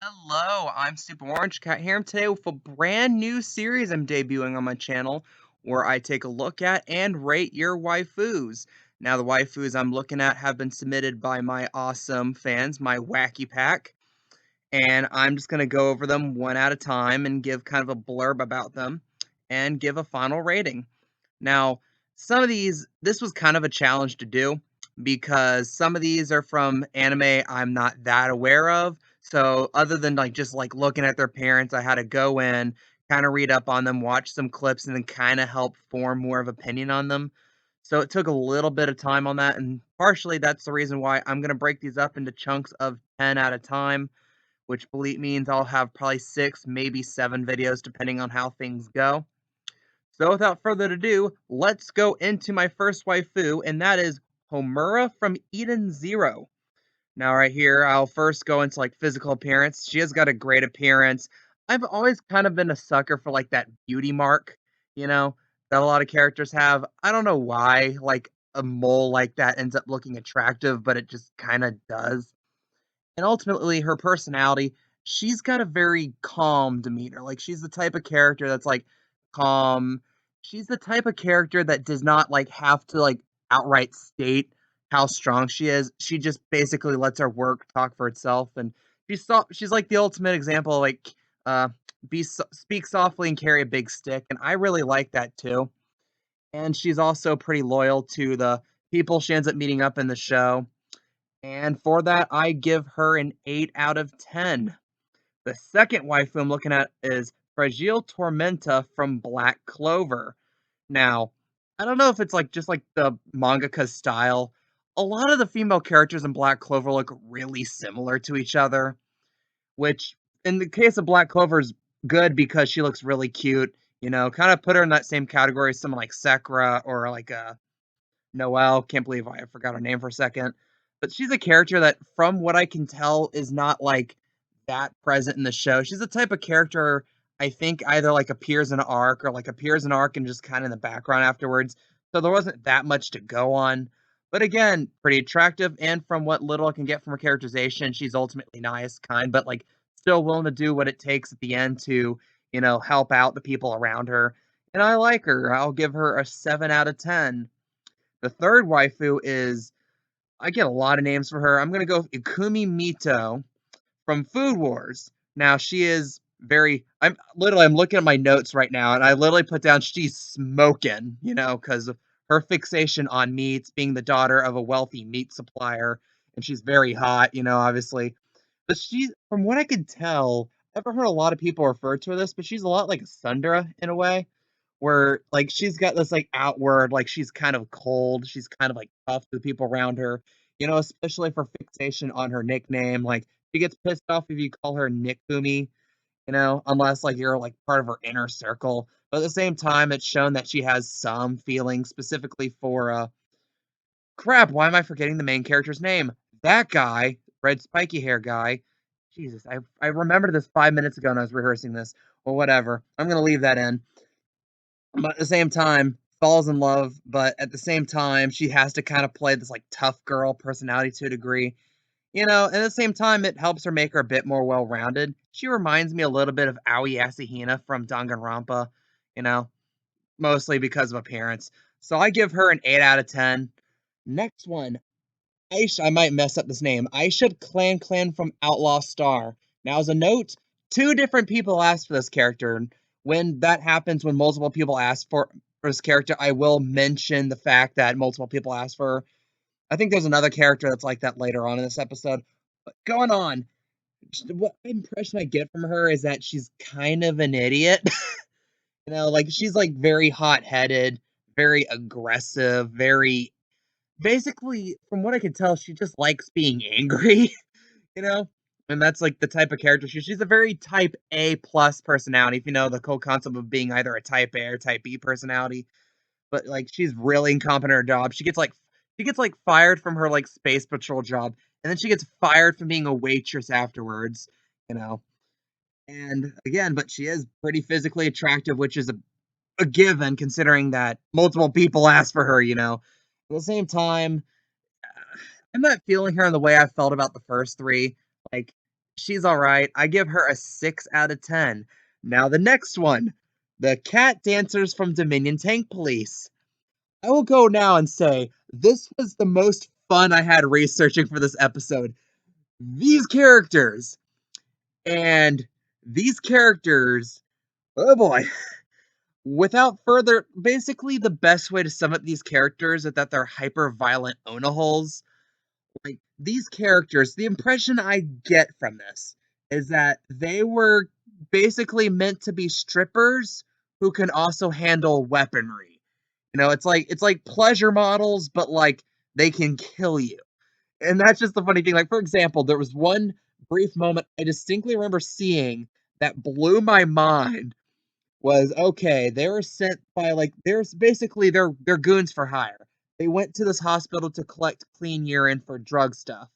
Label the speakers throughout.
Speaker 1: Hello, I'm Super Orange Cat here today with a brand new series I'm debuting on my channel where I take a look at and rate your waifus. Now, the waifus I'm looking at have been submitted by my awesome fans, my wacky pack, and I'm just going to go over them one at a time and give kind of a blurb about them and give a final rating. Now, some of this was kind of a challenge to do because some of these are from anime I'm not that aware of. So other than just looking at their parents, I had to go in, kind of read up on them, watch some clips, and then kind of help form more of opinion on them. So it took a little bit of time on that, and partially that's the reason why I'm gonna break these up into chunks of 10 at a time, which believe means I'll have probably 6, maybe 7 videos depending on how things go. So without further ado, let's go into my first waifu, and that is Homura from Eden Zero. Now right here, I'll first go into physical appearance. She has got a great appearance. I've always kind of been a sucker for that beauty mark, that a lot of characters have. I don't know why, a mole like that ends up looking attractive, but it just kind of does. And ultimately, her personality, she's got a very calm demeanor. She's the type of character that's calm. She's the type of character that does not have to outright state how strong she is. She just basically lets her work talk for itself. And she's like the ultimate example of uh speak softly and carry a big stick. And I really like that too. And she's also pretty loyal to the people she ends up meeting up in the show. And for that, I give her an 8 out of 10. The second waifu I'm looking at is Fragile Tormenta from Black Clover. Now, I don't know if it's just like the mangaka's style. A lot of the female characters in Black Clover look really similar to each other, which in the case of Black Clover is good because she looks really cute. Kind of put her in that same category as someone like Sakura or Noelle. Can't believe I forgot her name for a second. But she's a character that, from what I can tell, is not that present in the show. She's the type of character I think either appears in an arc or appears in an arc and just kind of in the background afterwards. So there wasn't that much to go on. But again, pretty attractive, and from what little I can get from her characterization, she's ultimately nice, kind, but still willing to do what it takes at the end to, help out the people around her. And I like her. I'll give her a 7 out of 10. The third waifu is, I get a lot of names for her. I'm gonna go with Ikumi Mito from Food Wars. Now she is I'm looking at my notes right now, and I literally put down she's smoking, because of her fixation on meats, being the daughter of a wealthy meat supplier, and she's very hot, obviously. But she, from what I could tell, I've heard a lot of people refer to her this, but she's a lot like Sundra in a way, where she's got this outward, she's kind of cold, she's kind of tough to the people around her, especially for fixation on her nickname. She gets pissed off if you call her Nikumi, unless you're part of her inner circle. But at the same time, it's shown that she has some feelings specifically for crap, why am I forgetting the main character's name? That guy, red spiky hair guy. Jesus, I remembered this 5 minutes ago when I was rehearsing this. Well, whatever. I'm gonna leave that in. But at the same time, falls in love, but at the same time, she has to kind of play this tough girl personality to a degree. And at the same time, it helps her make her a bit more well-rounded. She reminds me a little bit of Aoi Asahina from Danganronpa, you know, mostly because of appearance. So I give her an 8 out of 10. Next one, Aisha, I might mess up this name. Aisha Clan from Outlaw Star. Now, as a note, 2 different people asked for this character. When that happens, when multiple people ask for this character, I will mention the fact that multiple people asked for her. I think there's another character that's like that later on in this episode. But going on, what impression I get from her is that she's kind of an idiot. She's very hot-headed, very aggressive, very basically, from what I can tell, she just likes being angry, you know? And that's the type of character she's a very type A plus personality, if you know the whole concept of being either a type A or type B personality. But she's really incompetent at her job. She gets fired from her space patrol job, and then she gets fired from being a waitress afterwards, you know. And again, but she is pretty physically attractive, which is a given considering that multiple people asked for her. At the same time, I'm not feeling her in the way I felt about the first 3. Like She's alright. I give her a 6 out of 10. Now the next one, the cat dancers from Dominion Tank Police. I will go now and say this was the most fun I had researching for this episode. These characters and these characters, oh boy. Without further, basically the best way to sum up these characters is that they're hyper violent onaholes. Like these characters, the impression I get from this is that they were basically meant to be strippers who can also handle weaponry. It's like pleasure models, but like they can kill you. And that's just the funny thing. Like, for example, there was one brief moment I distinctly remember seeing that blew my mind was okay, they were sent by like there's basically they're goons for hire. They went to this hospital to collect clean urine for drug stuff.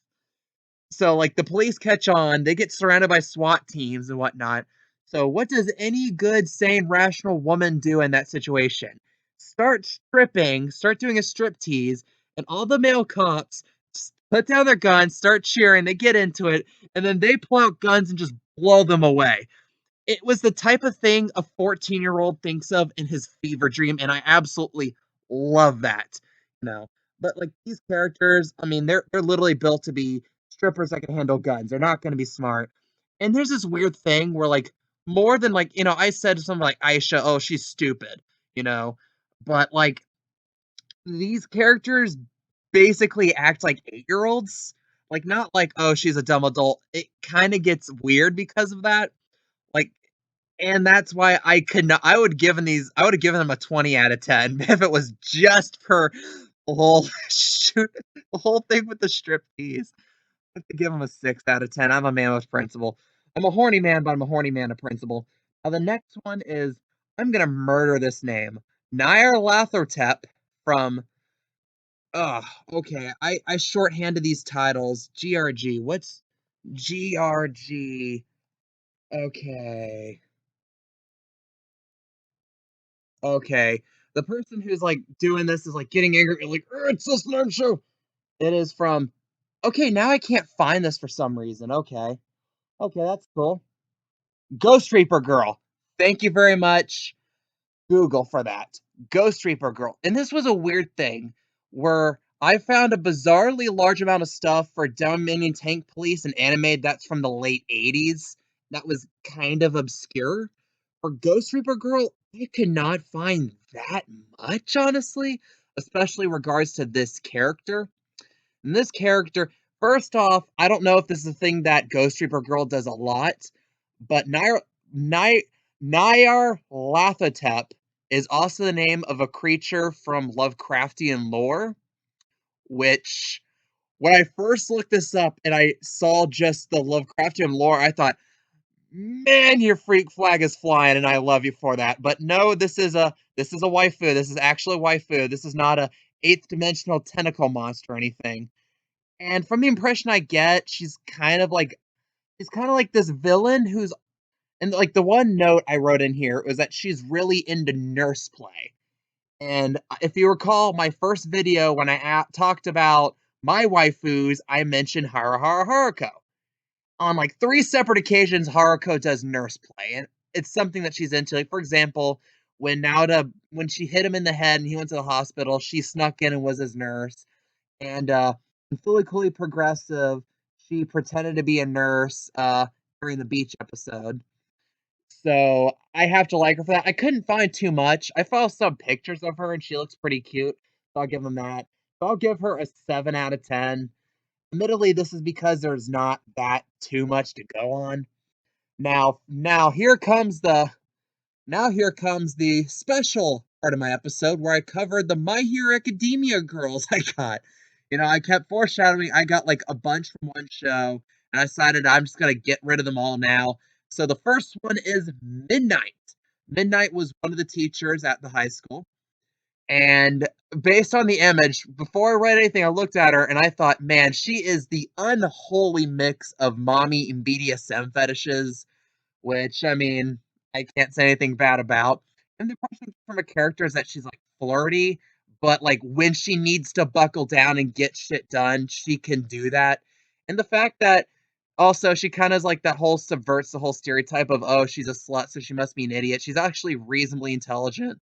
Speaker 1: So like the police catch on, they get surrounded by SWAT teams and whatnot. So what does any good, sane, rational woman do in that situation? Start stripping, start doing a strip tease, and all the male cops put down their guns, start cheering, they get into it, and then they pull out guns and just blow them away. It was the type of thing a 14-year-old thinks of in his fever dream, and I absolutely love that. You know, but like these characters, I mean, they're literally built to be strippers that can handle guns. They're not going to be smart. And there's this weird thing where like more than like, I said to someone like Aisha, "Oh, she's stupid," you know, but like these characters basically act like 8-year-olds. Like not like, "Oh, she's a dumb adult." It kind of gets weird because of that. Like and that's why I would have given them a 20 out of 10 if it was just for the whole the whole thing with the striptease. I have to give them a 6 out of 10. I'm a man with principle. I'm a horny man, but I'm a horny man of principle. Now the next one is I'm gonna murder this name. Nair Lathotep from okay. I shorthanded these titles. GRG. What's GRG? Okay. Okay. The person who's like doing this is like getting angry, like, it's this name show. It is from okay, now I can't find this for some reason. Okay. Okay, that's cool. Ghost Reaper Girl. Thank you very much, Google, for that. Ghost Reaper Girl. And this was a weird thing where I found a bizarrely large amount of stuff for Dominion Tank Police and anime that's from the late 80s. That was kind of obscure. For Ghost Reaper Girl, I could not find that much, honestly, especially regards to this character. And this character, first off, I don't know if this is a thing that Ghost Reaper Girl does a lot, but Nyar Lathotep is also the name of a creature from Lovecraftian lore, which when I first looked this up and I saw just the Lovecraftian lore, I thought, man, your freak flag is flying, and I love you for that. But no, this is a waifu. This is actually a waifu. This is not a eighth dimensional tentacle monster or anything. And from the impression I get, she's kind of like this villain who's and like the one note I wrote in here was that she's really into nurse play. And if you recall my first video when I talked about my waifus, I mentioned Haruko. On like 3 separate occasions, Haruko does nurse play, and it's something that she's into. Like for example, when she hit him in the head and he went to the hospital, she snuck in and was his nurse. And in Fully Coolly Progressive, she pretended to be a nurse during the beach episode. So I have to like her for that. I couldn't find too much. I found some pictures of her and she looks pretty cute. So I'll give them that. So I'll give her a 7 out of 10. Admittedly, this is because there's not that too much to go on. Now here comes the special part of my episode where I covered the My Hero Academia girls I got. I kept foreshadowing I got like a bunch from one show, and I decided I'm just gonna get rid of them all now. So the first one is Midnight. Midnight was one of the teachers at the high school. And based on the image, before I read anything, I looked at her and I thought, man, she is the unholy mix of mommy and BDSM fetishes, which I mean, I can't say anything bad about. And the question from a character is that she's like flirty, but like when she needs to buckle down and get shit done, she can do that. And the fact that Also, she kinda is like that whole subverts the whole stereotype of, "Oh, she's a slut, so she must be an idiot." She's actually reasonably intelligent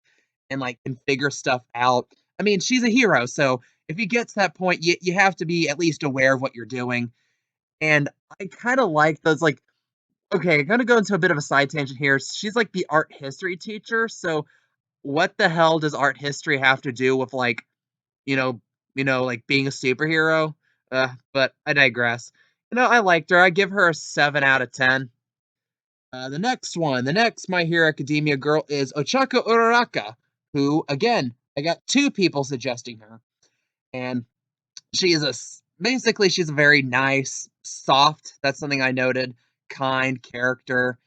Speaker 1: and, like, can figure stuff out. I mean, she's a hero, so if you get to that point, you have to be at least aware of what you're doing, and I kinda like those, like okay, I'm gonna go into a bit of a side tangent here. She's, like, the art history teacher, so what the hell does art history have to do with, like, you know like, being a superhero? But I digress. I liked her. I give her a 7 out of 10. The next My Hero Academia girl is Ochako Uraraka, who, again, I got 2 people suggesting her, and she is basically, she's a very nice, soft, that's something I noted, kind character,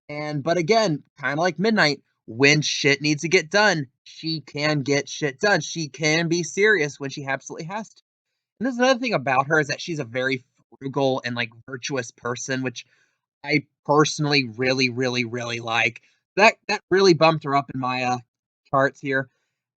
Speaker 1: but again, kinda like Midnight, when shit needs to get done, she can get shit done. She can be serious when she absolutely has to. And there's another thing about her is that she's a very frugal and, like, virtuous person, which I personally really, really, really like. That really bumped her up in my, charts here,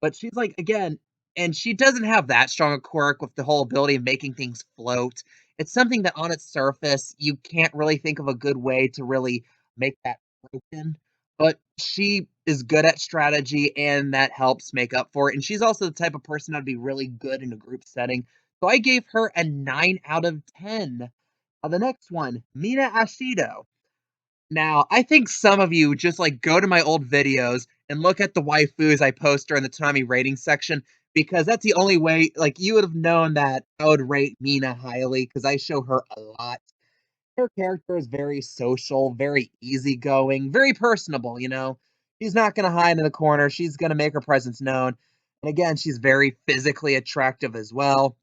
Speaker 1: but she's, like, again and she doesn't have that strong a quirk with the whole ability of making things float. It's something that on its surface, you can't really think of a good way to really make that broken, but she is good at strategy, and that helps make up for it, and she's also the type of person that'd be really good in a group setting, so I gave her a 9 out of 10. The next one, Mina Ashido. Now, I think some of you just, like, go to my old videos and look at the waifus I post during the Tanami rating section, because that's the only way like, you would have known that I would rate Mina highly, because I show her a lot. Her character is very social, very easygoing, very personable. She's not gonna hide in the corner, she's gonna make her presence known, and again, she's very physically attractive as well.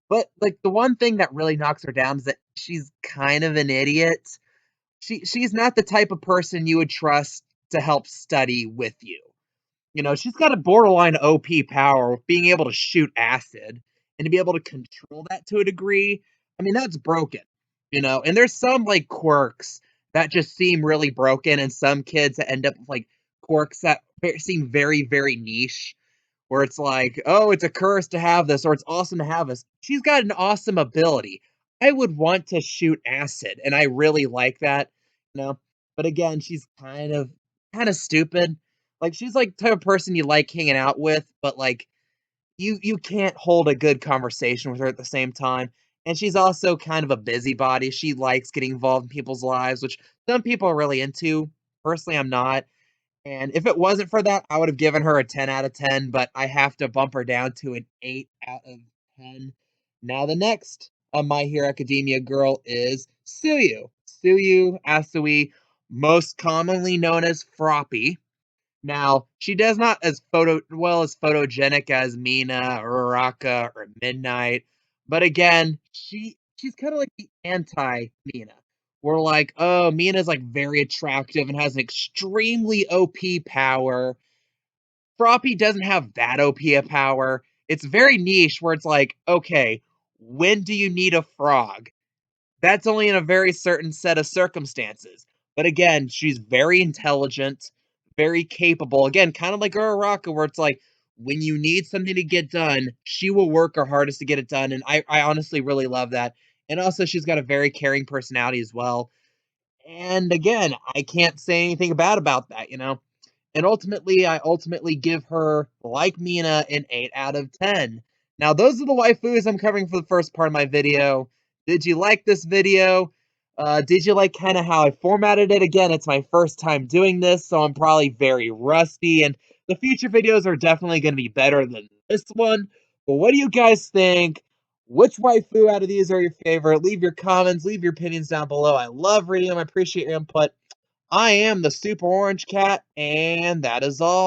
Speaker 1: But, like, the one thing that really knocks her down is that she's kind of an idiot. She's not the type of person you would trust to help study with you. She's got a borderline OP power of being able to shoot acid and to be able to control that to a degree. I mean, that's broken, and there's some, like, quirks that just seem really broken, and some kids that end up with, like, quirks that seem very, very niche, where it's like, "Oh, it's a curse to have this," or "It's awesome to have this." She's got an awesome ability. I would want to shoot acid, and I really like that, you know? But again, she's kinda stupid. Like, she's, like, the type of person you like hanging out with, but, like, you can't hold a good conversation with her at the same time, and she's also kind of a busybody. She likes getting involved in people's lives, which some people are really into. Personally, I'm not. And if it wasn't for that, I would have given her a 10 out of 10, but I have to bump her down to an 8 out of 10. Now, the next My Hero Academia girl is Suyu Asui, most commonly known as Froppy. Now, she does not as photogenic as Mina or Uraraka or Midnight, but again, she's kind of like the anti Mina. We're like, oh, Mina's like very attractive and has an extremely OP power. Froppy doesn't have that OP a power. It's very niche where it's like, okay, when do you need a frog? That's only in a very certain set of circumstances. But again, she's very intelligent, very capable. Again, kind of like Uraraka, where it's like, when you need something to get done, she will work her hardest to get it done. And I honestly really love that. And also, she's got a very caring personality as well. And again, I can't say anything bad about that. And I ultimately give her, like Mina, an 8 out of 10. Now, those are the waifus I'm covering for the first part of my video. Did you like this video? Did you like kind of how I formatted it? Again, it's my first time doing this, so I'm probably very rusty, and the future videos are definitely going to be better than this one. But what do you guys think? Which waifu out of these are your favorite? Leave your comments, leave your opinions down below. I love reading them. I appreciate your input. I am the Super Orange Cat, and that is all.